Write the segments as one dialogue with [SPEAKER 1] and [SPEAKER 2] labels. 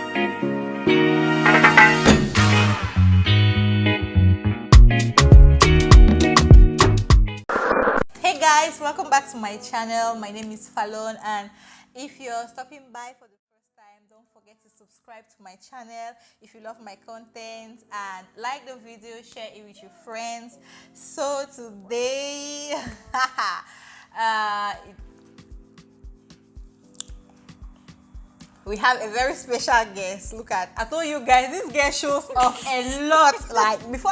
[SPEAKER 1] Hey guys, welcome back to my channel. My name is Fallon, and if you're stopping by for the first time, don't forget to subscribe to my channel if you love my content, and like the video, share it with your friends. So today we have a very special guest. Look at, I told you guys, this girl shows off a lot. Like before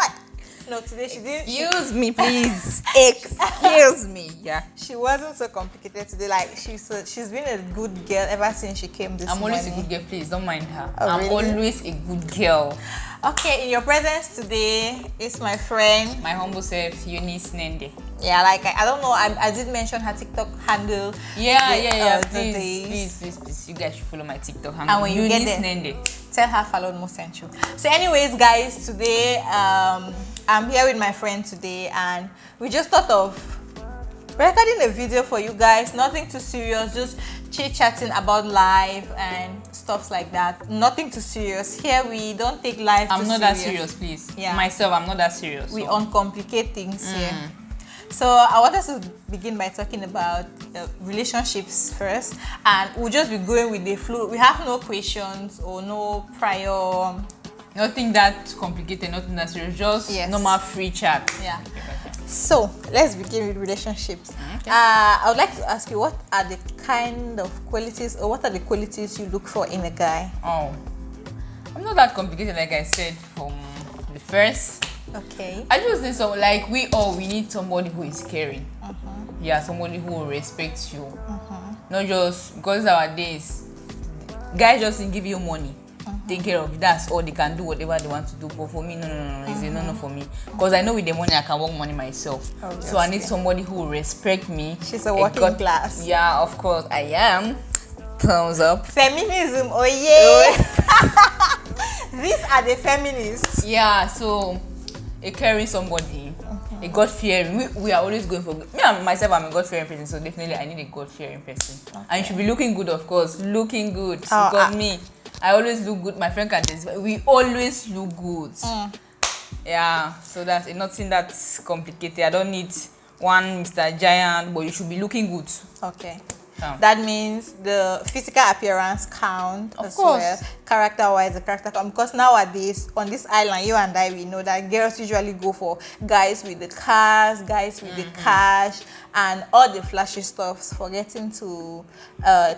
[SPEAKER 1] no, today she didn't.
[SPEAKER 2] Excuse me, please. Excuse me. Yeah.
[SPEAKER 1] She wasn't so complicated today. Like she's been a good girl ever since she came this morning.
[SPEAKER 2] I'm always a good girl, please don't mind her.
[SPEAKER 1] Oh,
[SPEAKER 2] I'm
[SPEAKER 1] really?
[SPEAKER 2] always a good girl.
[SPEAKER 1] Okay, in your presence today is my friend.
[SPEAKER 2] My humble self, Eunice Nende.
[SPEAKER 1] Yeah, like I don't know. I did mention her TikTok handle.
[SPEAKER 2] Yeah.
[SPEAKER 1] Please.
[SPEAKER 2] Please. You guys should follow my TikTok handle.
[SPEAKER 1] And when you
[SPEAKER 2] Eunice
[SPEAKER 1] get there,
[SPEAKER 2] Nende.
[SPEAKER 1] tell her Fallon Mo sent you. So, anyways, guys, today I'm here with my friend today, and we just thought of recording a video for you guys. Nothing too serious, just chit-chatting about life and stuff like that. Nothing too serious. Here we don't take life
[SPEAKER 2] I'm
[SPEAKER 1] too
[SPEAKER 2] not
[SPEAKER 1] serious.
[SPEAKER 2] that serious, please.
[SPEAKER 1] Yeah.
[SPEAKER 2] Myself, I'm not that serious.
[SPEAKER 1] We
[SPEAKER 2] so.
[SPEAKER 1] uncomplicate things here. So I want us to begin by talking about relationships first, and we'll just be going with the flow. We have no questions or no prior.
[SPEAKER 2] Nothing that complicated, nothing that serious, just normal free chat.
[SPEAKER 1] Yeah. So let's begin with relationships.
[SPEAKER 2] Okay.
[SPEAKER 1] I would like to ask you, what are the kind of qualities, or what are the qualities you look for in a guy?
[SPEAKER 2] Oh, I'm not that complicated, like I said from the first.
[SPEAKER 1] Okay.
[SPEAKER 2] I just need some, like we need somebody who is caring. Yeah, somebody who will respect you. Not just because nowadays guys just give you money, take care of you. That's all they can do, whatever they want to do. But for me, no, it's a no for me. Because I know with the money I can work money myself.
[SPEAKER 1] Obviously.
[SPEAKER 2] So I need somebody who will respect me.
[SPEAKER 1] She's a working class.
[SPEAKER 2] Yeah, of course I am. Thumbs up.
[SPEAKER 1] Feminism, oh yeah. These are the feminists.
[SPEAKER 2] Yeah, so a caring somebody, a God-fearing. We are always going for me and myself. I'm a God-fearing person, so definitely I need a God-fearing person. And you should be looking good, of course. Looking good. Because me, I always look good. My friend can testify. We always look good. Yeah, so that's nothing that's complicated. I don't need one Mr. Giant, but you should be looking good.
[SPEAKER 1] Okay.
[SPEAKER 2] Yeah.
[SPEAKER 1] That means the physical appearance count
[SPEAKER 2] Of
[SPEAKER 1] as
[SPEAKER 2] course.
[SPEAKER 1] well. Character-wise, the character count. Because nowadays, on this island, you and I, we know that girls usually go for guys with the cars, guys with the cash, and all the flashy stuffs, forgetting to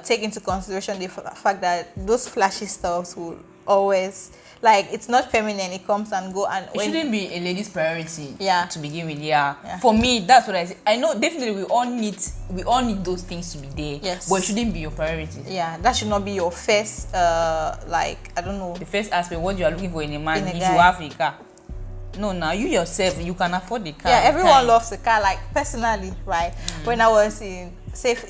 [SPEAKER 1] take into consideration the fact that those flashy stuffs will always, like, it's not feminine, it comes and go. And
[SPEAKER 2] It shouldn't be a lady's priority.
[SPEAKER 1] Yeah.
[SPEAKER 2] To begin with, For me, that's what I say. I know definitely we all need those things to be there.
[SPEAKER 1] Yes.
[SPEAKER 2] But it shouldn't be your priority.
[SPEAKER 1] yeah, that should not be your first, like, I don't know.
[SPEAKER 2] The first aspect, what you are looking for in a man,
[SPEAKER 1] In a
[SPEAKER 2] is
[SPEAKER 1] guy.
[SPEAKER 2] you have a car. No, now you yourself, you can afford the car.
[SPEAKER 1] Yeah, everyone
[SPEAKER 2] Time.
[SPEAKER 1] loves a car. Like personally, right? When I was in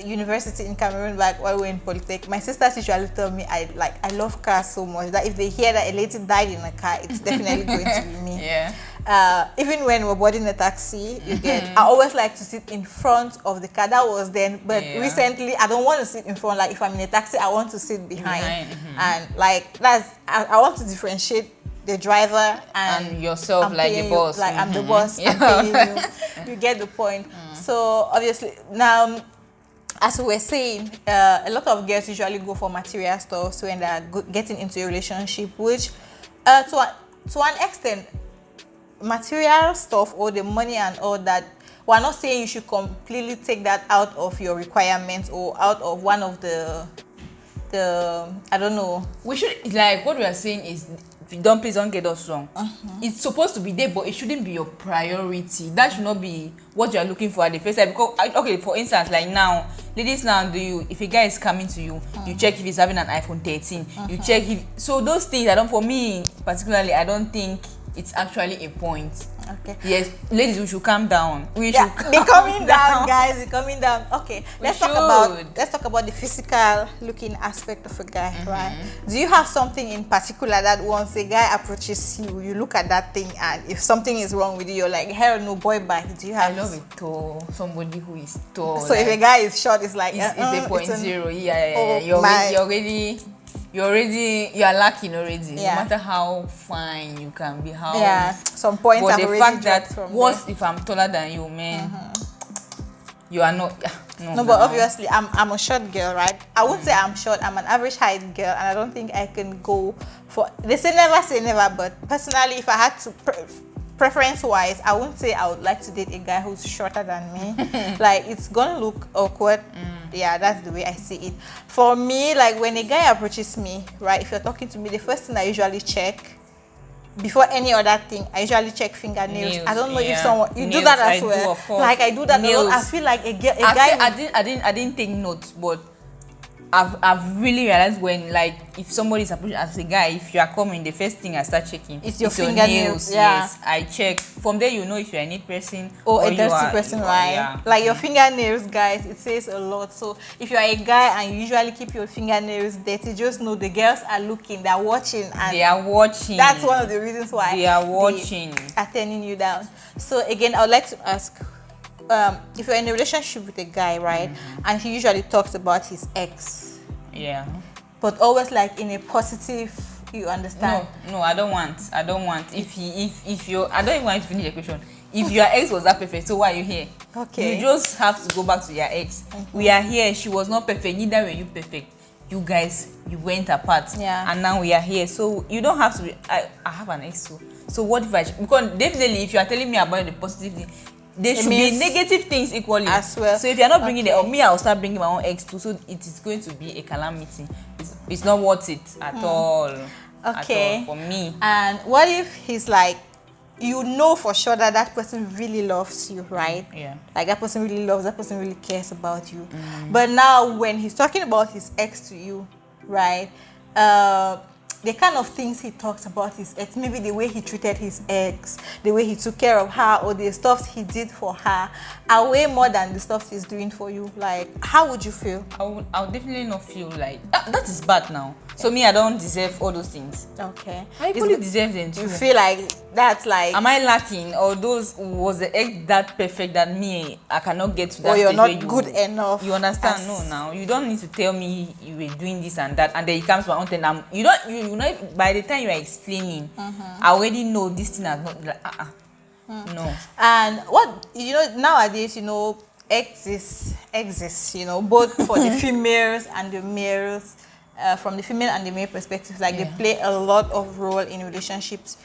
[SPEAKER 1] university in Cameroon, back while we were in Polytech, my sisters usually tell me I love cars so much that if they hear that a lady died in a car, it's definitely going to be me.
[SPEAKER 2] Yeah.
[SPEAKER 1] Even when we're boarding a taxi, I always like to sit in front of the car. That was then, but recently I don't want to sit in front. Like if I'm in a taxi, I want to sit behind. And like I want to differentiate the driver and
[SPEAKER 2] yourself,
[SPEAKER 1] I'm
[SPEAKER 2] like
[SPEAKER 1] paying
[SPEAKER 2] the boss.
[SPEAKER 1] you, like I'm the boss. I'm paying you. You get the point. So obviously now, as we were saying, a lot of girls usually go for material stuff when they're getting into a relationship, which to an extent, material stuff or the money and all that, we're not saying you should completely take that out of your requirements or out of one of the I don't know.
[SPEAKER 2] We should, like, what we are saying is, please don't get us wrong. It's supposed to be there, but it shouldn't be your priority. That should not be what you are looking for at the first time. Because, okay, for instance, like now, ladies now, if a guy is coming to you, you check if he's having an iPhone 13. You check if, so those things, for me particularly, I don't think it's actually a point.
[SPEAKER 1] Okay.
[SPEAKER 2] Yes, ladies, we should calm down. We should calm
[SPEAKER 1] be coming down, guys. Be coming down. Okay, let's talk about the physical looking aspect of a guy, right? Do you have something in particular that once a guy approaches you, you look at that thing, and if something is wrong with you, you're like, hell no, boy, bye. Do you have?
[SPEAKER 2] I love it tall. Somebody who is tall.
[SPEAKER 1] So like, if a guy is short, it's like
[SPEAKER 2] it's a point zero.
[SPEAKER 1] Oh,
[SPEAKER 2] yeah. You're already you are lacking already.
[SPEAKER 1] Yeah.
[SPEAKER 2] No matter how fine you can be, how
[SPEAKER 1] some points
[SPEAKER 2] but
[SPEAKER 1] have
[SPEAKER 2] the
[SPEAKER 1] already
[SPEAKER 2] fact
[SPEAKER 1] dropped
[SPEAKER 2] that
[SPEAKER 1] from
[SPEAKER 2] what
[SPEAKER 1] there.
[SPEAKER 2] if I'm taller than you, man? You are not.
[SPEAKER 1] No, but obviously I'm a short girl, right? I wouldn't say I'm short. I'm an average height girl, and I don't think I can go for. They say never, but personally, if I had to preference wise, I wouldn't say I would like to date a guy who's shorter than me. Like, it's gonna look awkward. Yeah, that's the way I see it. For me, like, when a guy approaches me, right, if you're talking to me, the first thing I usually check before any other thing, I usually check fingernails. I don't know if someone do
[SPEAKER 2] Nails,
[SPEAKER 1] that as
[SPEAKER 2] I
[SPEAKER 1] well.
[SPEAKER 2] do, of course.
[SPEAKER 1] Like, I do that a lot. I
[SPEAKER 2] Nails.
[SPEAKER 1] feel like a guy.
[SPEAKER 2] I didn't take notes, but I've really realized when, like, if somebody is approaching as a guy, if you are coming, the first thing I start checking
[SPEAKER 1] it's your fingernails. Yeah.
[SPEAKER 2] Yes, I check. From there, you know if you're a neat person
[SPEAKER 1] or a dirty person, right?
[SPEAKER 2] Yeah.
[SPEAKER 1] Like, your fingernails, guys, it says a lot. So if you're a guy and you usually keep your fingernails dirty, just know the girls are looking, they're watching, and
[SPEAKER 2] they are watching.
[SPEAKER 1] That's one of the reasons why
[SPEAKER 2] they are watching.
[SPEAKER 1] They are turning you down. So again, I would like to ask, if you're in a relationship with a guy, right, and he usually talks about his ex, but always like in a positive, you understand?
[SPEAKER 2] No, I don't want. If you, I don't even want to finish the question. If your ex was that perfect, so why are you here?
[SPEAKER 1] Okay.
[SPEAKER 2] You just have to go back to your ex. We are here. She was not perfect. Neither were you perfect. You guys, you went apart.
[SPEAKER 1] Yeah.
[SPEAKER 2] And now we are here. So you don't have to be. I have an ex too. So what if I? Because definitely, if you are telling me about the positive thing, there should be negative things equally
[SPEAKER 1] as well.
[SPEAKER 2] So if you're not bringing me, I'll start bringing my own ex too. So it is going to be a calamity. It's not worth it at all.
[SPEAKER 1] Okay.
[SPEAKER 2] At all, for me.
[SPEAKER 1] And what if he's like, you know for sure that that person really loves you, right?
[SPEAKER 2] Yeah.
[SPEAKER 1] Like, that person really loves, that person really cares about you. But now when he's talking about his ex to you, right? The kind of things he talks about his ex, maybe the way he treated his ex, the way he took care of her, or the stuff he did for her, are way more than the stuff he's doing for you. Like, how would you feel?
[SPEAKER 2] I would definitely not feel like that is bad now. So me, I don't deserve all those things.
[SPEAKER 1] Okay.
[SPEAKER 2] I equally deserve them too.
[SPEAKER 1] You feel like that's like,
[SPEAKER 2] am I lacking, or those was the ex that perfect that me I cannot get to that?
[SPEAKER 1] Or you're
[SPEAKER 2] stage
[SPEAKER 1] not good enough.
[SPEAKER 2] You understand? No, now you don't need to tell me you were doing this and that, and then it comes to my own thing. You know, by the time you are explaining, I already know this thing has not like no.
[SPEAKER 1] And what, you know, nowadays, you know, exes, you know, both for the females and the males. From the female and the male perspective, like, they play a lot of role in relationships.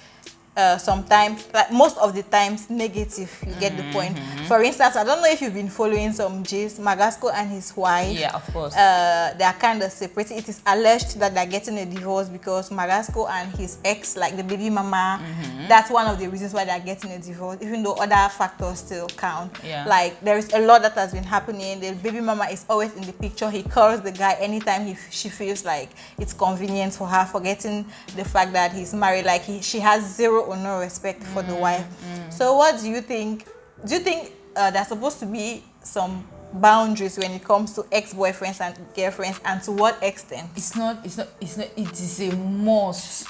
[SPEAKER 1] Sometimes, like most of the times, negative. You get the point. For instance, I don't know if you've been following some G's, Magasco and his wife.
[SPEAKER 2] Yeah, of course.
[SPEAKER 1] They are kind of separated. It is alleged that they're getting a divorce because Magasco and his ex, like the baby mama, that's one of the reasons why they're getting a divorce, even though other factors still count.
[SPEAKER 2] Yeah.
[SPEAKER 1] Like, there is a lot that has been happening. The baby mama is always in the picture. He calls the guy anytime she feels like it's convenient for her, forgetting the fact that he's married. Like, she has zero or no respect for the wife. So what do you think? Do you think there's supposed to be some boundaries when it comes to ex-boyfriends and girlfriends, and to what extent?
[SPEAKER 2] It is a must.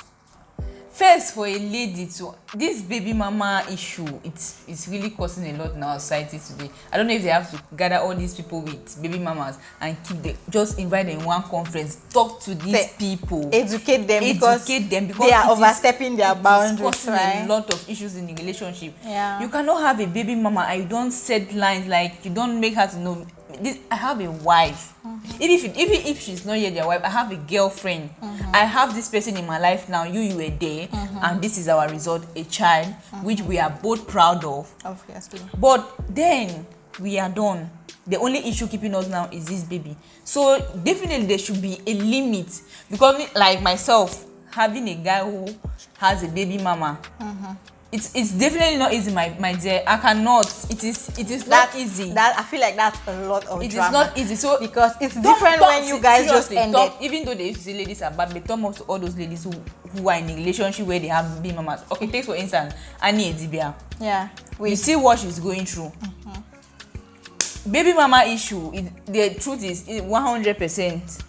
[SPEAKER 2] First, for a lady to this baby mama issue, it's really causing a lot in our society today. I don't know if they have to gather all these people with baby mamas and just invite them in one conference, talk to these people,
[SPEAKER 1] educate them because they are overstepping their boundaries.
[SPEAKER 2] It's causing a lot of issues in the relationship.
[SPEAKER 1] Yeah.
[SPEAKER 2] You cannot have a baby mama and you don't set lines, like you don't make her to know. I have a wife. Even if she's not yet your wife, I have a girlfriend. I have this person in my life now. You were there, and this is our result, a child, which we are both proud of.
[SPEAKER 1] Obviously.
[SPEAKER 2] But then we are done. The only issue keeping us now is this baby. So definitely there should be a limit, because like myself, having a guy who has a baby mama. It's definitely not easy, my dear. I cannot. It is not easy.
[SPEAKER 1] That I feel like that's a lot of
[SPEAKER 2] drama. It is not easy. So
[SPEAKER 1] because it's different when you guys just ended.
[SPEAKER 2] Even though they used to say ladies are bad, they talk about all those ladies who are in a relationship where they have baby mamas. Okay, take for instance Annie Edibia.
[SPEAKER 1] Yeah.
[SPEAKER 2] You see what she's going through. Baby mama issue. The truth is 100%.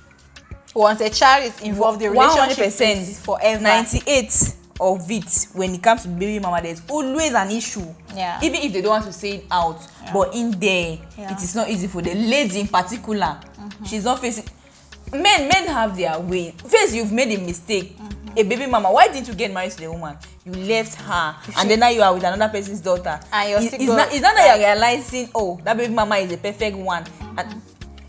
[SPEAKER 1] Once a child is involved, the relationship is forever.
[SPEAKER 2] 98 of it, when it comes to baby mama, there's always an issue.
[SPEAKER 1] Yeah.
[SPEAKER 2] Even if they don't want to say it out, but in there, it is not easy for the lady in particular. She's not facing. men have their way. First, you've made a mistake. A baby mama, why didn't you get married to the woman? You left her, and then now you are with another person's daughter.
[SPEAKER 1] And you're
[SPEAKER 2] It's not that you're realizing, oh, that baby mama is a perfect one. And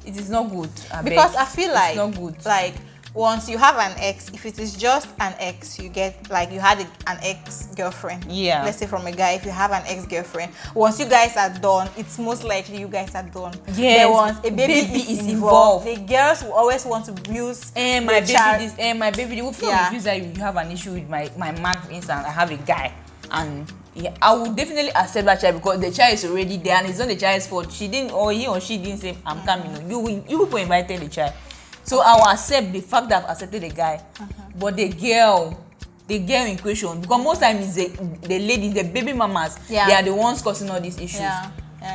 [SPEAKER 2] it is not good.
[SPEAKER 1] Because I feel like
[SPEAKER 2] it's not good.
[SPEAKER 1] Like once you have an ex, if it is just an ex, you get like you had an ex-girlfriend.
[SPEAKER 2] Yeah.
[SPEAKER 1] Let's say from a guy, if you have an ex-girlfriend, once you guys are done, it's most likely you guys are done.
[SPEAKER 2] Yes.
[SPEAKER 1] Then once a baby is involved, the girls will always want to abuse
[SPEAKER 2] my baby
[SPEAKER 1] child.
[SPEAKER 2] my baby. If you refuse that, you have an issue with my man, for instance. I have a guy, and I would definitely accept that child because the child is already there, and it's not the child's fault. She didn't, or he or she didn't say, "I'm coming." No, you people invited the child. So I will accept the fact that I've accepted the guy, but the girl in question, because most times it's the ladies, the baby mamas, they are the ones causing all these issues.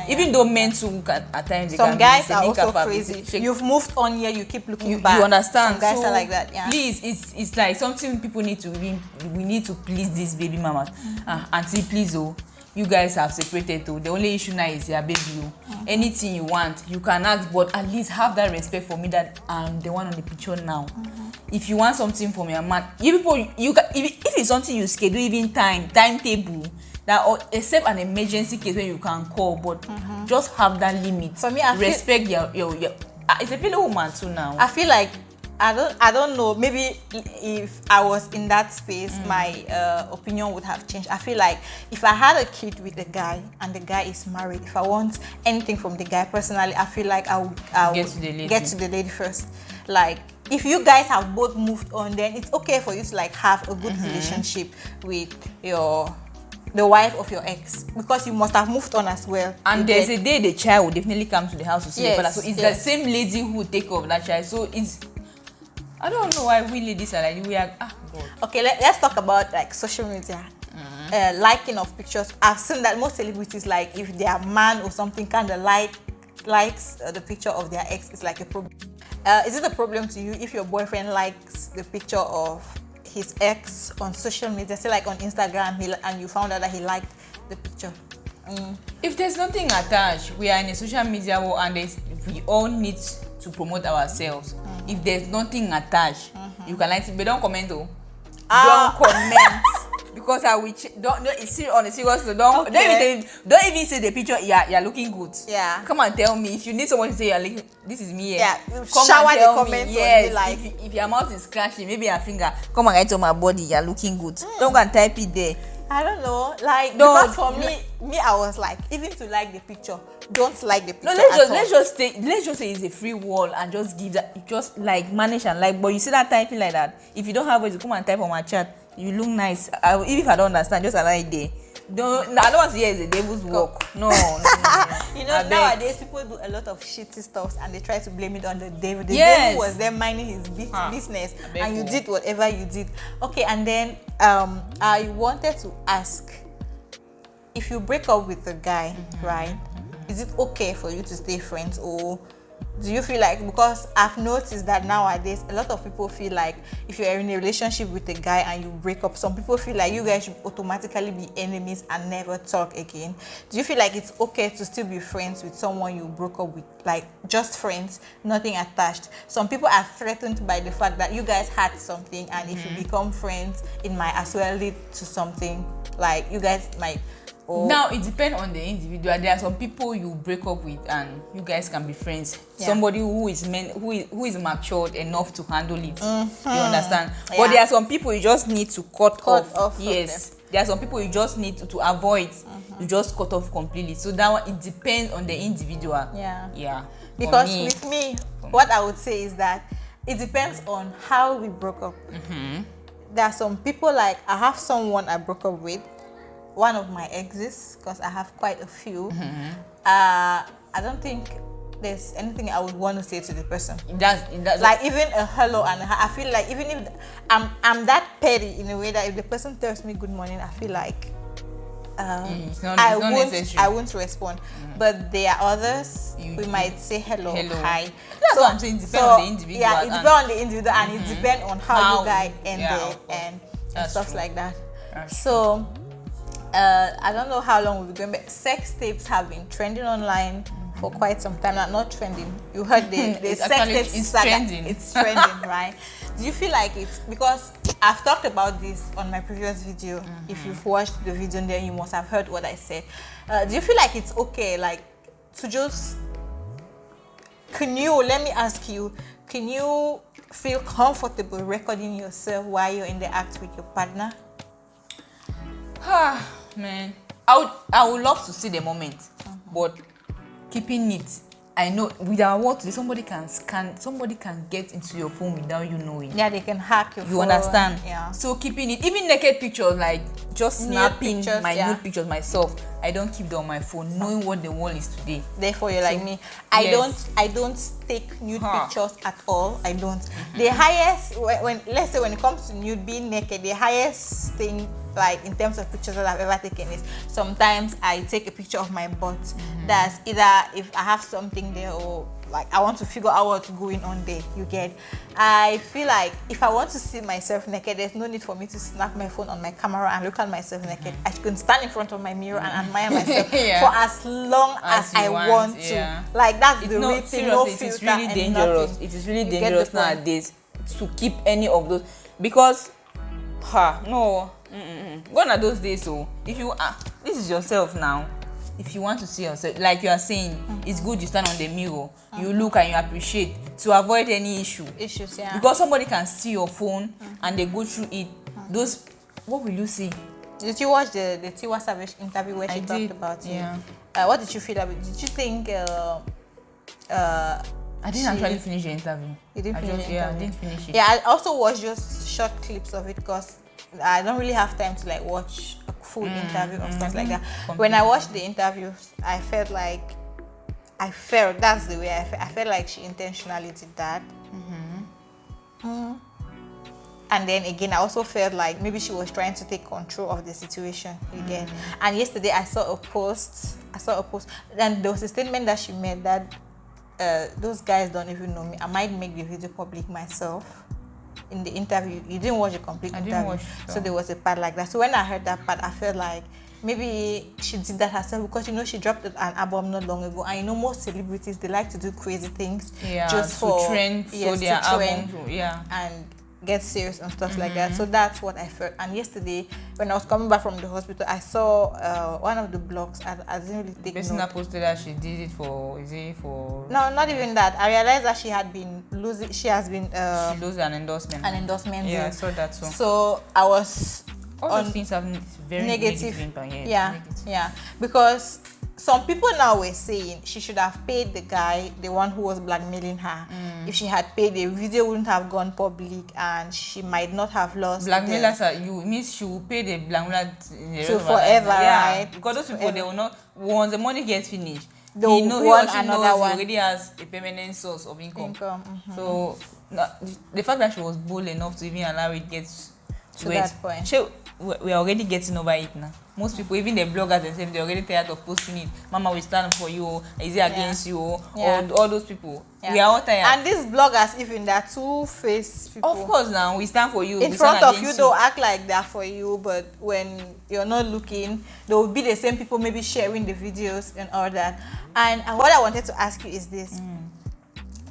[SPEAKER 2] Even though men too at times,
[SPEAKER 1] some guys are also crazy. You've moved on here, you keep looking back.
[SPEAKER 2] You understand?
[SPEAKER 1] Some guys are like that. Yeah.
[SPEAKER 2] Please, it's like something people need to we need to please these baby mamas. Auntie, please, you guys have separated though. The only issue now is your baby. Anything you want, you can ask, but at least have that respect for me that I'm the one on the picture now. If you want something from your man, you people, you can, if it's something you schedule, even timetable, that or except an emergency case when you can call, but just have that limit. For me, I respect your it's a fellow woman too now.
[SPEAKER 1] I feel like I don't know, maybe if I was in that space, my opinion would have changed. I feel like if I had a kid with a guy and the guy is married, if I want anything from the guy personally, I feel like I would get to the lady first. Like if you guys have both moved on, then it's okay for you to like have a good relationship with the wife of your ex, because you must have moved on as well. And
[SPEAKER 2] there's a day the child will definitely come to the house to see the father. So it's the same lady who will take care of that child. So it's, I don't know why we ladies are like, we are, God.
[SPEAKER 1] Okay, let's talk about like social media. Liking of pictures. I've seen that most celebrities, like if their man or something kind of likes the picture of their ex, it's like a problem. Is it a problem to you if your boyfriend likes the picture of his ex on social media, say like on Instagram, and you found out that he liked the picture?
[SPEAKER 2] If there's nothing attached, we are in a social media world, and we all need to promote ourselves. If there's nothing attached, you can like it, but don't comment though. Don't comment. Because I will don't it's serious, on a serious note. Don't even say the picture. You're looking good.
[SPEAKER 1] Yeah.
[SPEAKER 2] Come and tell me if you need someone to say you're looking. This is me.
[SPEAKER 1] Yeah.
[SPEAKER 2] Come
[SPEAKER 1] shower
[SPEAKER 2] and tell
[SPEAKER 1] the comments.
[SPEAKER 2] Me. Yes.
[SPEAKER 1] Me, like
[SPEAKER 2] if your mouth is scratchy, maybe your finger. Come and write on my body. You're looking good. Don't go and type it there.
[SPEAKER 1] I don't know. Like because for me, I was like, even to like the picture, don't like the picture.
[SPEAKER 2] No, let's just say it's a free wall and just give that. Just like manage and like. But you see that typing like that. If you don't have it, you come and type on my chat. You look nice. Even if I don't understand, just allow it there. I don't want to hear it's a devil's work. No.
[SPEAKER 1] You know, nowadays people do a lot of shitty stuff and they try to blame it on the devil. The devil was there minding his business, and you did whatever you did. Okay, and then I wanted to ask, if you break up with a guy, right? Is it okay for you to stay friends, or do you feel like, because I've noticed that nowadays a lot of people feel like if you're in a relationship with a guy and you break up, some people feel like you guys should automatically be enemies and never talk again. Do you feel like it's okay to still be friends with someone you broke up with, like just friends, nothing attached? Some people are threatened by the fact that you guys had something, and if you become friends, it might as well lead to something, like you guys might.
[SPEAKER 2] Now it depends on the individual. There are some people you break up with and you guys can be friends. Somebody who is matured enough to handle it. You understand? But there are some people you just need to cut off. Yes. There are some people you just need to avoid. You just cut off completely. So that one, it depends on the individual. Yeah.
[SPEAKER 1] Because with me, what I would say is that it depends on how we broke up. There are some people, like I have someone I broke up with, one of my exes, because I have quite a few. I don't think there's anything I would want to say to the person. That's like even a hello, and I feel like even if I'm that petty in a way that if the person tells me good morning, I feel like I won't respond. But there are others we might say hello. Hi.
[SPEAKER 2] That's what I'm saying. It depends on the individual.
[SPEAKER 1] Yeah, it depends on the individual, and it depends on how you guys end and stuff like that. So I don't know how long we'll be going, but sex tapes have been trending online for quite some time now, not trending. You heard the
[SPEAKER 2] it's trending.
[SPEAKER 1] It's trending, right? Do you feel like it's because I've talked about this on my previous video? If you've watched the video, then you must have heard what I said. Do you feel like it's okay, like, to just let me ask you, can you feel comfortable recording yourself while you're in the act with your partner?
[SPEAKER 2] Man, I would love to see the moment, but keeping it, I know without what today, somebody can get into your phone without you knowing.
[SPEAKER 1] Yeah, they can hack your phone.
[SPEAKER 2] You understand?
[SPEAKER 1] Yeah.
[SPEAKER 2] So keeping it, even naked pictures, like just snapping nude pictures myself, I don't keep them on my phone, knowing what the world is today.
[SPEAKER 1] Therefore, you're like me. I don't take nude pictures at all. I don't. The highest, when let's say when it comes to nude, being naked, the highest thing, like in terms of pictures that I've ever taken, is sometimes I take a picture of my butt. That's either if I have something there, or like I want to figure out what's going on there. You get? I feel like if I want to see myself naked, there's no need for me to snap my phone on my camera and look at myself naked. I can stand in front of my mirror and admire myself for as long as I want to. Like, that's the real thing. No filter.
[SPEAKER 2] It is really dangerous.
[SPEAKER 1] Nothing.
[SPEAKER 2] It is really dangerous nowadays to keep any of those, because gone are those days. So if you this is yourself now. If you want to see yourself, like you are saying, it's good you stand on the mirror, you look and you appreciate, to avoid any issues. Yeah. Because somebody can see your phone and they go through it. Those, what will you see?
[SPEAKER 1] Did you watch the Tiwa Savage interview where she talked about it?
[SPEAKER 2] Yeah.
[SPEAKER 1] What did you feel about it? Did you think?
[SPEAKER 2] I didn't actually finish the interview.
[SPEAKER 1] You didn't finish it?
[SPEAKER 2] Yeah, I didn't finish it.
[SPEAKER 1] Yeah, I also watched just short clips of it because I don't really have time to like watch a full interview or stuff like that. When I watched the interview, I felt that's the way I felt like she intentionally did that. And then again, I also felt like maybe she was trying to take control of the situation again. And yesterday I saw a post, and there was a statement that she made that those guys don't even know me. I might make the video public myself. In the interview, you didn't watch a complete interview, so there was a part like that. So when I heard that part, I felt like maybe she did that herself, because she dropped an album not long ago, and most celebrities, they like to do crazy things just for
[SPEAKER 2] trend, so their album,
[SPEAKER 1] and get serious and stuff like that. So that's what I felt. And yesterday, when I was coming back from the hospital, I saw one of the blogs. I didn't really take note.
[SPEAKER 2] The person posted that she did it for, is it for?
[SPEAKER 1] No, not even that. I realized that she had been losing. She has been.
[SPEAKER 2] She lost an endorsement.
[SPEAKER 1] Yeah,
[SPEAKER 2] I saw that too.
[SPEAKER 1] So I was.
[SPEAKER 2] All those things have very negative impact.
[SPEAKER 1] Yeah. Because some people now were saying she should have paid the guy, the one who was blackmailing her. If she had paid, the video wouldn't have gone public, and she might not have lost.
[SPEAKER 2] Blackmailers means she will pay the blackmailer
[SPEAKER 1] to forever, right?
[SPEAKER 2] Because those people, they will not, once the money gets finished,
[SPEAKER 1] he knows he
[SPEAKER 2] already has a permanent source of income. So the fact that she was bold enough to even allow it get
[SPEAKER 1] to that point.
[SPEAKER 2] We are already getting over it now. Most people, even the bloggers themselves, they're already tired of posting it. Mama, we stand for you. Is it against you? All those people. We are all tired.
[SPEAKER 1] And these bloggers, even they're two-faced people.
[SPEAKER 2] Of course, now we stand for you.
[SPEAKER 1] In front of you, they'll act like they're for you, but when you're not looking, they will be the same people maybe sharing the videos and all that. And what I wanted to ask you is this.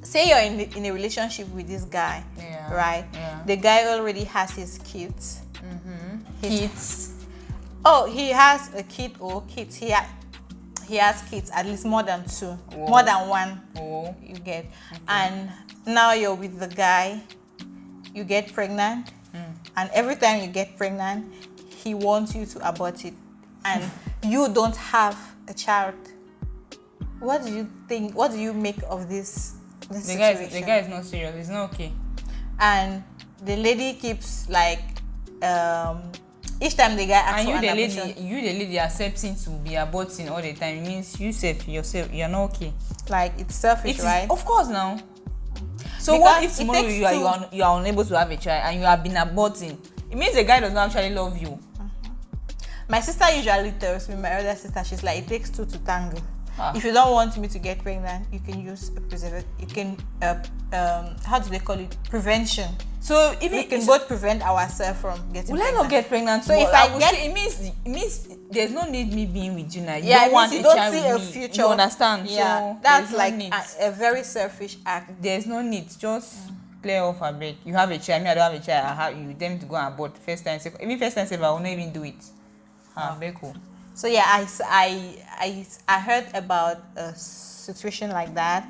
[SPEAKER 1] Say you're in a relationship with this guy, right? Yeah. The guy already has his kids.
[SPEAKER 2] Kids?
[SPEAKER 1] Oh, he has a kid or kids. He has kids, at least more than two.
[SPEAKER 2] Whoa.
[SPEAKER 1] More than one.
[SPEAKER 2] Oh.
[SPEAKER 1] You get. And now you're with the guy, you get pregnant, and every time you get pregnant, he wants you to abort it, and you don't have a child. What do you think? What do you make of this situation?
[SPEAKER 2] The guy is not serious. It's not okay.
[SPEAKER 1] And the lady keeps like each time the guy asks for an abortion,
[SPEAKER 2] the lady accepting to be aborting all the time, it means yourself, you're not okay.
[SPEAKER 1] Like, it's selfish, right?
[SPEAKER 2] Of course now. So because what if tomorrow you are unable to have a child and you have been aborting? It means the guy does not actually love you.
[SPEAKER 1] My sister usually tells me, my elder sister, she's like, it takes two to tango. If you don't want me to get pregnant, you can use a preservative. You can how do they call it? Prevention.
[SPEAKER 2] So if
[SPEAKER 1] we can both prevent ourselves from getting
[SPEAKER 2] will
[SPEAKER 1] pregnant.
[SPEAKER 2] I not get pregnant?
[SPEAKER 1] So if I get,
[SPEAKER 2] it means there's no need me being with you now. You
[SPEAKER 1] yeah,
[SPEAKER 2] don't want
[SPEAKER 1] you
[SPEAKER 2] a
[SPEAKER 1] don't
[SPEAKER 2] child
[SPEAKER 1] see
[SPEAKER 2] with
[SPEAKER 1] a
[SPEAKER 2] me.
[SPEAKER 1] future.
[SPEAKER 2] You understand?
[SPEAKER 1] Yeah,
[SPEAKER 2] so
[SPEAKER 1] that's
[SPEAKER 2] no
[SPEAKER 1] like
[SPEAKER 2] need.
[SPEAKER 1] a very selfish act.
[SPEAKER 2] There's no need. Just clear off a bit. You have a child. Me, I don't have a child. I have you. Them to go and abort first time. Second. Even first time, second, I will not even do it. Beko.
[SPEAKER 1] So yeah, I heard about a situation like that,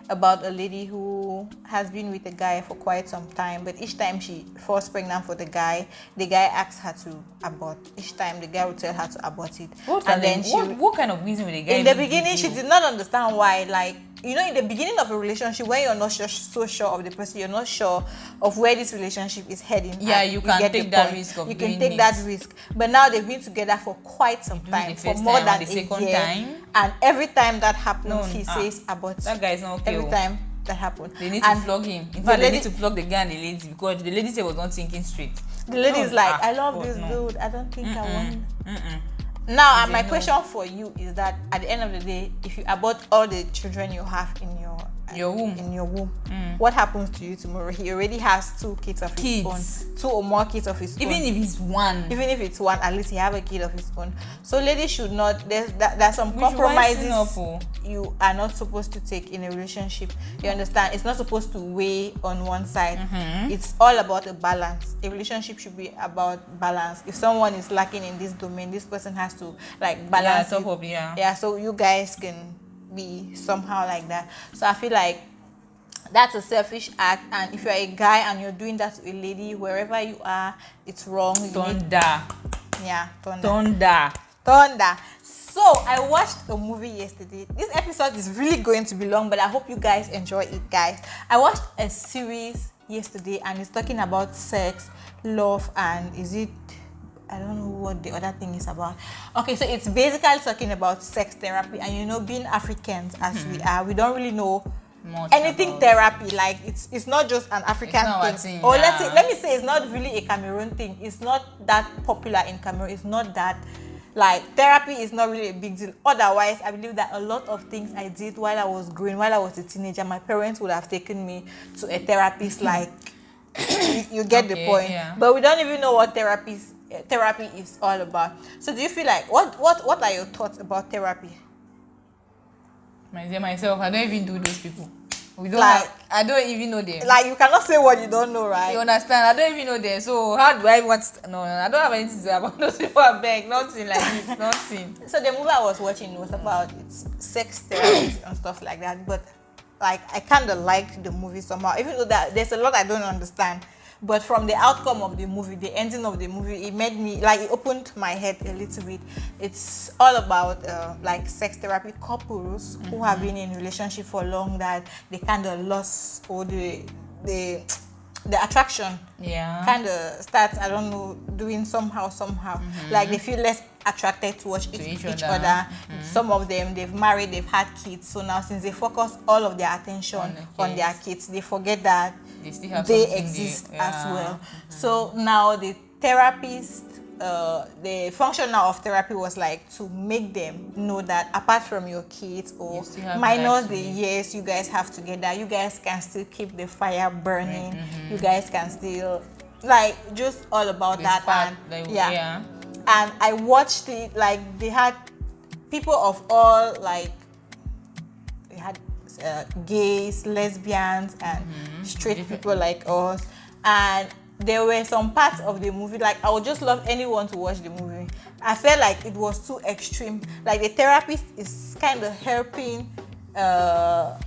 [SPEAKER 1] about a lady who has been with a guy for quite some time, but each time she falls pregnant for the guy asks her to abort. Each time the guy will tell her to abort it.
[SPEAKER 2] What kind of reason will the guy?
[SPEAKER 1] In the beginning, she did not understand why. Like, you know, in the beginning of a relationship, when you're not so sure of the person, you're not sure of where this relationship is heading.
[SPEAKER 2] Yeah, you can take that risk of
[SPEAKER 1] you
[SPEAKER 2] doing
[SPEAKER 1] can take
[SPEAKER 2] it.
[SPEAKER 1] that risk. But now they've been together for quite some time, for more than a year. And every time that happens, he says abort.
[SPEAKER 2] That guy is not okay.
[SPEAKER 1] Every time that happened,
[SPEAKER 2] they need to flog him. In fact, they need to flog the guy and the lady, because the lady said was not thinking straight.
[SPEAKER 1] The lady is like, I love this dude. I don't think I want him. Now, my question for you is that at the end of the day, if you abort all the children you have in your womb, what happens to you tomorrow? He already has 2 kids of his own, 2 or more kids of his own.
[SPEAKER 2] Even if it's one,
[SPEAKER 1] at least he have a kid of his own. So ladies should not. There's some compromises you are not supposed to take in a relationship. You understand? It's not supposed to weigh on one side. It's all about a balance. A relationship should be about balance. If someone is lacking in this domain, this person has to like balance. Yeah, so you guys can be somehow like that. So I feel like that's a selfish act, and if you're a guy and you're doing that to a lady, wherever you are, it's wrong.
[SPEAKER 2] Thunder.
[SPEAKER 1] So I watched a movie yesterday. This episode is really going to be long, but I hope you guys enjoy it, guys. I watched a series yesterday, and it's talking about sex, love, and I don't know what the other thing is about. Okay, so it's basically talking about sex therapy, and you know, being Africans as we are, we don't really know much anything therapy. Like it's not just an African thing. Or let me say it's not really a Cameroon thing. It's not that popular in Cameroon. It's not that, like, therapy is not really a big deal. Otherwise, I believe that a lot of things I did while I was growing, while I was a teenager, my parents would have taken me to a therapist. Like, you get the point. Yeah. But we don't even know what therapy is all about. So do you feel like what are your thoughts about therapy?
[SPEAKER 2] Myself, I don't even do those people. I don't even know them.
[SPEAKER 1] Like, you cannot say what you don't know, right?
[SPEAKER 2] You understand? I don't even know them. So how do I want to, no, I don't have anything to say about those people. I beg, nothing like this, nothing.
[SPEAKER 1] So the movie I was watching was about sex therapy and stuff like that. But like, I kind of liked the movie somehow, even though that there's a lot I don't understand. But from the outcome of the movie, the ending of the movie, it made me, like, it opened my head a little bit. It's all about like sex therapy couples who have been in relationship for long, that they kind of lost, or the attraction kind of starts, I don't know, doing somehow. Like, they feel less attracted towards each other. Some of them, they've married, they've had kids. So now, since they focus all of their attention on their kids, they forget that they exist as well. So now the therapist, the function now of therapy was like to make them know that apart from your kids, or minus the years you guys have together, you guys can still keep the fire burning. You guys can still, like, just all about that. And I watched it, like, they had people of all, like, they had gays, lesbians, and straight people like us. And there were some parts of the movie, like, I would just love anyone to watch the movie. I felt like it was too extreme. Like, the therapist is kind of helping the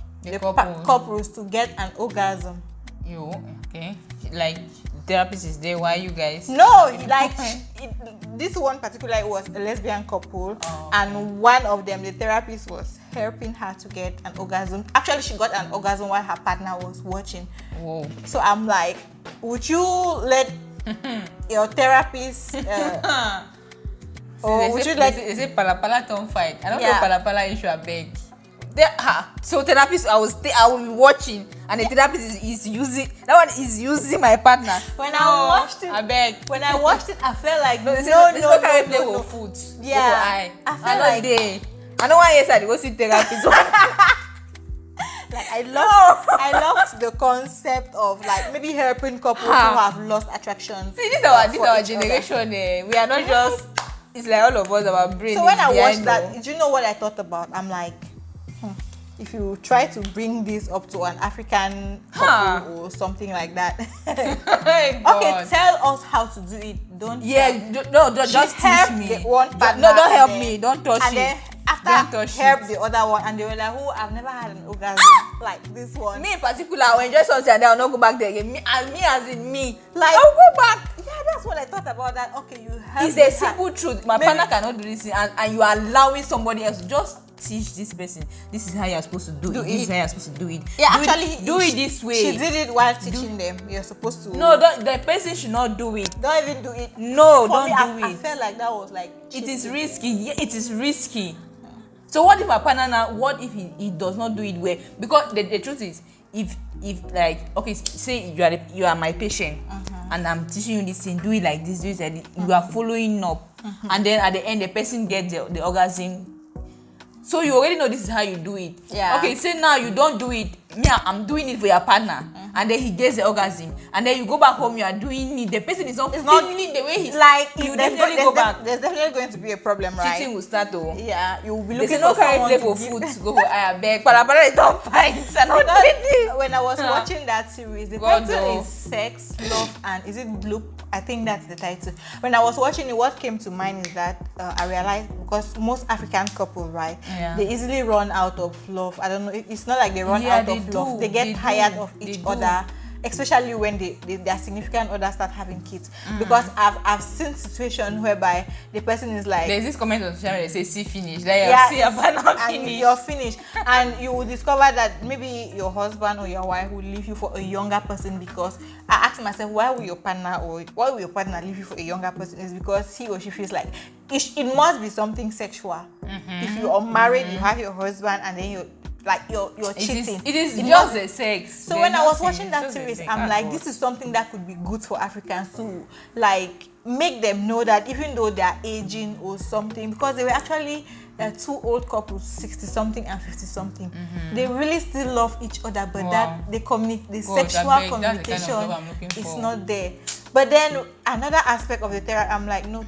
[SPEAKER 1] couples to get an orgasm.
[SPEAKER 2] Like, therapist is there while you guys?
[SPEAKER 1] No, like, this one particularly was a lesbian couple, and one of them, the therapist, was helping her to get an orgasm. Actually, she got an orgasm while her partner was watching. Whoa. So I'm like, would you let your therapist or would you let...
[SPEAKER 2] Is it palapala don't fight? I don't know palapala issue, I beg. So therapist, I will be watching, and the therapist is using my partner.
[SPEAKER 1] When I watched it,
[SPEAKER 2] I beg.
[SPEAKER 1] When I watched it, I felt like
[SPEAKER 2] no. Food.
[SPEAKER 1] Yeah, I felt like
[SPEAKER 2] I don't want to say go see therapy. So
[SPEAKER 1] like I loved the concept of like maybe helping couples who have lost attraction.
[SPEAKER 2] See, this our generation. We are not just. It's like all of us, our brain.
[SPEAKER 1] So when I watched that, do you know what I thought about? I'm like, if you try to bring this up to an African couple or something like that, okay, tell us how to do it. Don't
[SPEAKER 2] just teach me. Don't help me. Don't touch it.
[SPEAKER 1] And then after help the other one, and they were like, "Oh, I've never had an orgasm like this one."
[SPEAKER 2] Me in particular, I will enjoy something and then I'll not go back there again. Me as in me,
[SPEAKER 1] like
[SPEAKER 2] I'll go back.
[SPEAKER 1] Yeah, that's what I thought about that. Okay, you have.
[SPEAKER 2] It's a simple truth. My partner cannot do this thing, and you are allowing somebody else to just teach this person. This is how you're supposed to do it. This is how you're supposed to do it.
[SPEAKER 1] Yeah,
[SPEAKER 2] do it this way.
[SPEAKER 1] She did it while teaching them. You're supposed to.
[SPEAKER 2] No, the person should not do it.
[SPEAKER 1] Don't even do it.
[SPEAKER 2] No, don't do it.
[SPEAKER 1] I felt like that was like.
[SPEAKER 2] It is risky. Yeah, it is risky. So what if my partner now? What if he does not do it well? Because the truth is, if like, okay, say you are my patient, and I'm teaching you this thing, do it like this, do it like this. You are following up, and then at the end the person gets the orgasm. So you already know this is how you do it.
[SPEAKER 1] Yeah.
[SPEAKER 2] Okay, say now you don't do it. Me, I'm doing it for your partner, and then he gets the orgasm, and then you go back home. You are doing it. The person is not feeling it the way he's
[SPEAKER 1] like.
[SPEAKER 2] You definitely go back.
[SPEAKER 1] There's definitely going to be a problem, right?
[SPEAKER 2] Cheating will start though.
[SPEAKER 1] Yeah, you will be
[SPEAKER 2] looking
[SPEAKER 1] for
[SPEAKER 2] someone to for food to go for I beg. But don't find.
[SPEAKER 1] When I was watching that series, the title is Sex, Love, and is it Bloop? I think that's the title. When I was watching it, what came to mind is that I realized because most African couples, right, they easily run out of love. I don't know. It's not like they run out of love. They get tired of each other, especially when their significant others start having kids. Because I've seen situations whereby the person is like,
[SPEAKER 2] there's this comment on social media that says see finish, like see your partner finish.
[SPEAKER 1] You're finished, and you will discover that maybe your husband or your wife will leave you for a younger person. Because I asked myself, why will your partner leave you for a younger person? Is because he or she feels like it must be something sexual. If you are married, you have your husband, and then you're cheating.
[SPEAKER 2] It is just the sex.
[SPEAKER 1] So when I was watching that series, I'm like, this is something that could be good for Africans to like make them know that even though they are aging or something, because they were actually two old couples, 60-something and 50-something. They really still love each other, but that the sexual communication is not there. But then another aspect of the therapy, I'm like, no,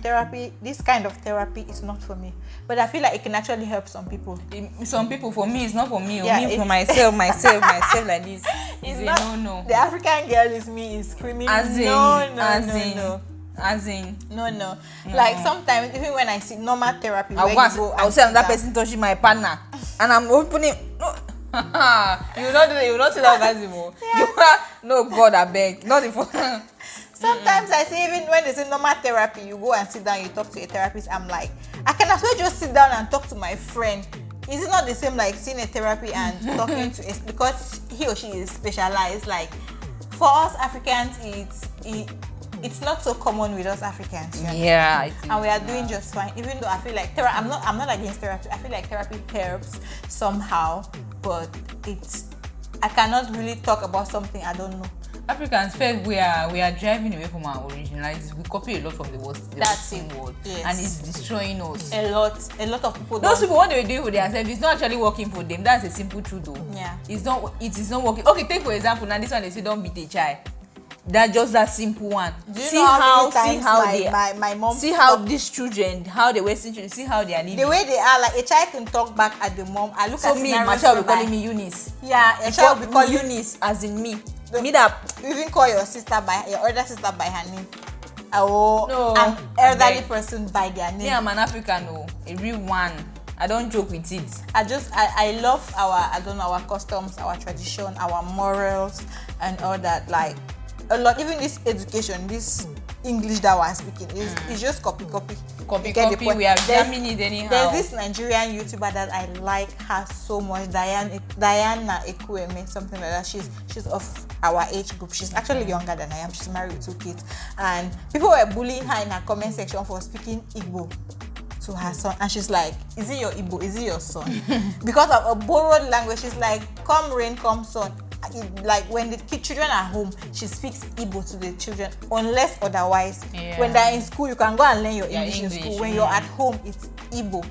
[SPEAKER 1] this kind of therapy is not for me. But I feel like it can actually help some people.
[SPEAKER 2] Some people, for me, it's not for me. Yeah, me for myself like this. It's no.
[SPEAKER 1] The African girl is screaming, no. Like sometimes, even when I see normal therapy,
[SPEAKER 2] I'll say another person touching my partner, and I'm opening. You will not see that orgasm. No, God, I beg, not the phone.
[SPEAKER 1] Sometimes I say, even when they say normal therapy, you go and sit down, you talk to a therapist. I'm like, I can as well just sit down and talk to my friend. Is it not the same like seeing a therapy and talking to because he or she is specialized? Like for us Africans, it's not so common with us Africans.
[SPEAKER 2] Yeah,
[SPEAKER 1] and we are doing just fine. Even though I feel like I'm not against therapy. I feel like therapy helps somehow, but I cannot really talk about something I don't know.
[SPEAKER 2] Africans, first, we are driving away from our originalities. We copy a lot from the Western world, and it's destroying us. A lot of people. Those people, what they were doing for themselves, it's not actually working for them. That's a simple truth, though.
[SPEAKER 1] Yeah,
[SPEAKER 2] it is not working. Okay, take for example, now this one they say don't beat a child. That's just that simple one.
[SPEAKER 1] See how my mom
[SPEAKER 2] see how these children, how the Western children, see how they are living.
[SPEAKER 1] The way they are, like a child can talk back at the mom. I look at
[SPEAKER 2] me, my child will be calling me Eunice.
[SPEAKER 1] Yeah, a child will be calling
[SPEAKER 2] Eunice as in me. Me
[SPEAKER 1] that you even call your sister by your older sister by her name. An elderly person by their name.
[SPEAKER 2] Me, I'm an African, a real one. I don't joke with it.
[SPEAKER 1] I love our customs, our tradition, our morals, and all that. Like a lot, even this education, this English that we're speaking is just copy.
[SPEAKER 2] We are jamming it anyhow.
[SPEAKER 1] There's this Nigerian YouTuber that I like her so much, Diana Ekweme, something like that. She's of our age group. She's actually younger than I am. She's married with 2 kids, and people were bullying her in her comment section for speaking Igbo to her son, and she's like, is it your Igbo? Is it your son? Because of a borrowed language. She's like, come rain, come sun. Like when the children are home, she speaks Igbo to the children, unless otherwise. When they're in school, you can go and learn your English in school. When you're at home, it's Igbo.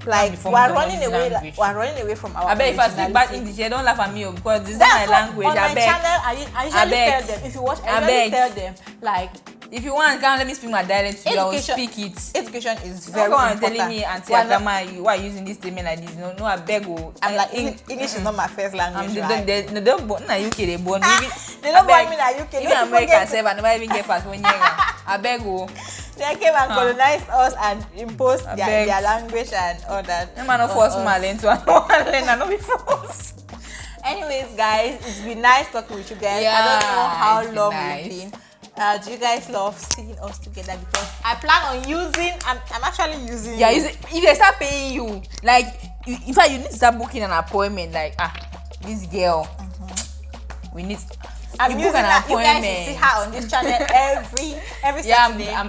[SPEAKER 1] Like
[SPEAKER 2] Before
[SPEAKER 1] we're
[SPEAKER 2] somebody's
[SPEAKER 1] running away.
[SPEAKER 2] language.
[SPEAKER 1] We're running away from our.
[SPEAKER 2] I bet if I speak bad
[SPEAKER 1] originality.
[SPEAKER 2] English, don't laugh at me because this is
[SPEAKER 1] That's
[SPEAKER 2] my
[SPEAKER 1] what-
[SPEAKER 2] language.
[SPEAKER 1] on my
[SPEAKER 2] I beg.
[SPEAKER 1] channel, I usually
[SPEAKER 2] beg.
[SPEAKER 1] tell them. If you watch, I
[SPEAKER 2] I
[SPEAKER 1] usually
[SPEAKER 2] beg.
[SPEAKER 1] tell them like
[SPEAKER 2] If you want, come let me speak my dialect to you. I will
[SPEAKER 1] Education-
[SPEAKER 2] speak it.
[SPEAKER 1] education is
[SPEAKER 2] Don't
[SPEAKER 1] very
[SPEAKER 2] go on
[SPEAKER 1] important.
[SPEAKER 2] telling me, auntie,
[SPEAKER 1] We're not-
[SPEAKER 2] grandma, you why are you using this statement like this? No, I beg you.
[SPEAKER 1] I'm like English is not my first language. Right?
[SPEAKER 2] They don't born na UK. They born even.
[SPEAKER 1] They don't
[SPEAKER 2] I
[SPEAKER 1] born me na UK.
[SPEAKER 2] Even
[SPEAKER 1] Those people
[SPEAKER 2] America
[SPEAKER 1] get-
[SPEAKER 2] self, I never even get past 1 year. I beg you.
[SPEAKER 1] They came and colonized us and imposed
[SPEAKER 2] I
[SPEAKER 1] their
[SPEAKER 2] beg.
[SPEAKER 1] language and all that.
[SPEAKER 2] No man, no
[SPEAKER 1] on
[SPEAKER 2] force
[SPEAKER 1] us.
[SPEAKER 2] my learn to. I don't want to learn. I don't be forced.
[SPEAKER 1] Anyways, guys, it's been nice talking with you guys. I
[SPEAKER 2] Yeah,
[SPEAKER 1] don't know how
[SPEAKER 2] it's been
[SPEAKER 1] long
[SPEAKER 2] nice.
[SPEAKER 1] we've been. Do you guys love seeing us together? Because I plan on using. I'm actually using.
[SPEAKER 2] Yeah,
[SPEAKER 1] you.
[SPEAKER 2] if they start paying you, like, in fact, you need to start booking an appointment. Like, this girl, we need.
[SPEAKER 1] I'm
[SPEAKER 2] you
[SPEAKER 1] using
[SPEAKER 2] book an
[SPEAKER 1] that. You guys
[SPEAKER 2] appointment.
[SPEAKER 1] will see her on this channel every
[SPEAKER 2] Yeah,
[SPEAKER 1] Saturday.
[SPEAKER 2] I'm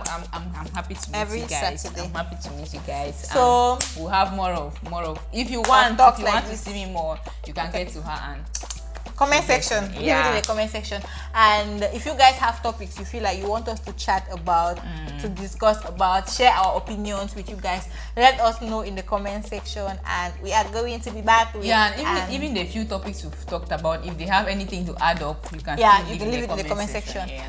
[SPEAKER 2] happy to meet
[SPEAKER 1] Every
[SPEAKER 2] you guys.
[SPEAKER 1] Saturday.
[SPEAKER 2] I'm happy to meet you guys.
[SPEAKER 1] So-
[SPEAKER 2] we'll have more of. If you want,
[SPEAKER 1] talk
[SPEAKER 2] if you
[SPEAKER 1] like
[SPEAKER 2] want
[SPEAKER 1] this.
[SPEAKER 2] to see me more, you can get to her and.
[SPEAKER 1] Comment section. Leave it
[SPEAKER 2] Yeah.
[SPEAKER 1] in the comment section. And if you guys have topics you feel like you want us to chat about, to discuss about, share our opinions with you guys, let us know in the comment section, and we are going to be back with.
[SPEAKER 2] Yeah, and even the few topics we've talked about, if they have anything to add up, you can.
[SPEAKER 1] Yeah,
[SPEAKER 2] still
[SPEAKER 1] you can leave it in the comment section.
[SPEAKER 2] Yeah.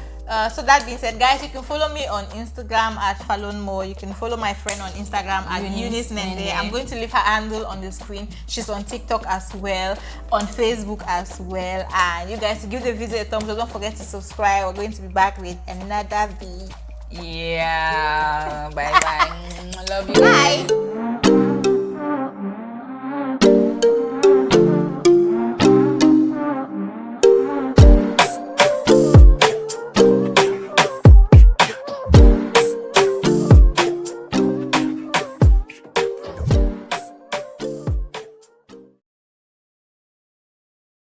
[SPEAKER 1] So that being said, guys, you can follow me on Instagram at Falonmo. You can follow my friend on Instagram at Eunice Nende. I'm going to leave her handle on the screen. She's on TikTok as well, on Facebook as well. And you guys, give the video a thumbs up. Don't forget to subscribe. We're going to be back with another video.
[SPEAKER 2] Yeah. Bye bye. Love you.
[SPEAKER 1] Bye.